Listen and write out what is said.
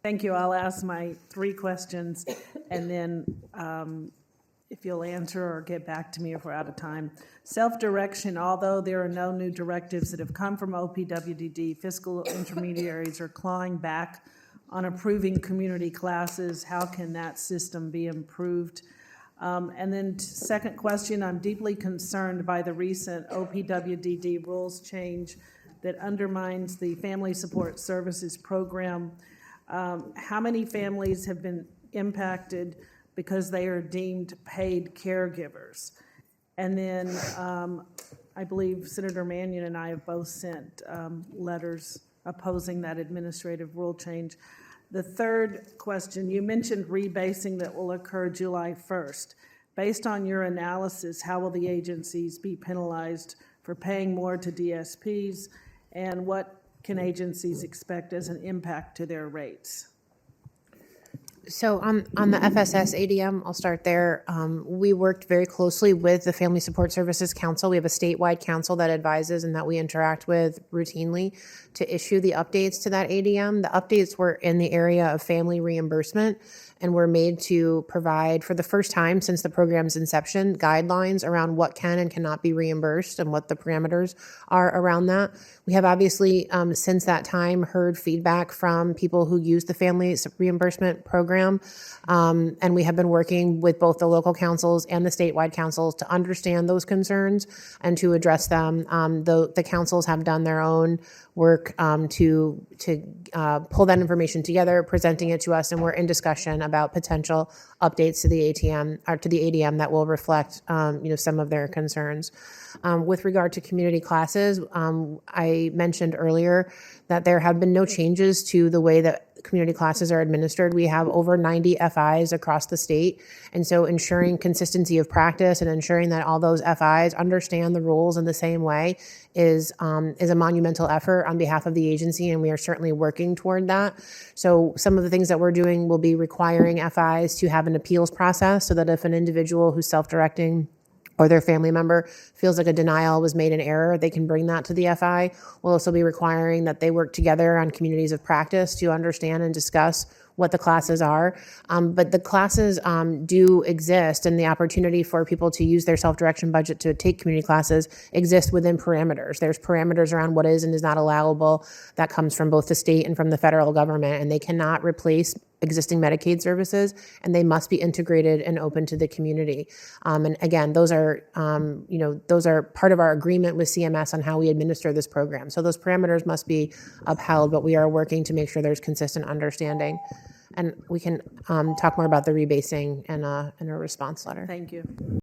Thank you. I'll ask my 3 questions, and then if you'll answer or get back to me if we're out of time. Self-direction, although there are no new directives that have come from OPWDD, fiscal intermediaries are clawing back on approving community classes. How can that system be improved? And then second question, I'm deeply concerned by the recent OPWDD rules change that undermines the Family Support Services program. How many families have been impacted because they are deemed paid caregivers? And then I believe Senator Mannion and I have both sent letters opposing that administrative rule change. The third question, you mentioned rebasing that will occur July 1st. Based on your analysis, how will the agencies be penalized for paying more to DSPs, and what can agencies expect as an impact to their rates? So on the FSS ADM, I'll start there. We worked very closely with the Family Support Services Council. We have a statewide council that advises and that we interact with routinely to issue the updates to that ADM. The updates were in the area of family reimbursement and were made to provide, for the first time since the program's inception, guidelines around what can and cannot be reimbursed and what the parameters are around that. We have obviously, since that time, heard feedback from people who use the family reimbursement program, and we have been working with both the local councils and the statewide councils to understand those concerns and to address them. The councils have done their own work to pull that information together, presenting it to us, and we're in discussion about potential updates to the ATM or to the ADM that will reflect, some of their concerns. With regard to community classes, I mentioned earlier that there have been no changes to the way that community classes are administered. We have over 90 FIs across the state, and so ensuring consistency of practice and ensuring that all those FIs understand the rules in the same way is a monumental effort on behalf of the agency, and we are certainly working toward that. So some of the things that we're doing will be requiring FIs to have an appeals process so that if an individual who's self-directing or their family member feels like a denial was made in error, they can bring that to the FI. We'll also be requiring that they work together on communities of practice to understand and discuss what the classes are. But the classes do exist, and the opportunity for people to use their self-direction budget to take community classes exists within parameters. There's parameters around what is and is not allowable that comes from both the state and from the federal government, and they cannot replace existing Medicaid services, and they must be integrated and open to the community. And again, those are part of our agreement with CMS on how we administer this program. So those parameters must be upheld, but we are working to make sure there's consistent understanding. And we can talk more about the rebasing in a response letter. Thank you.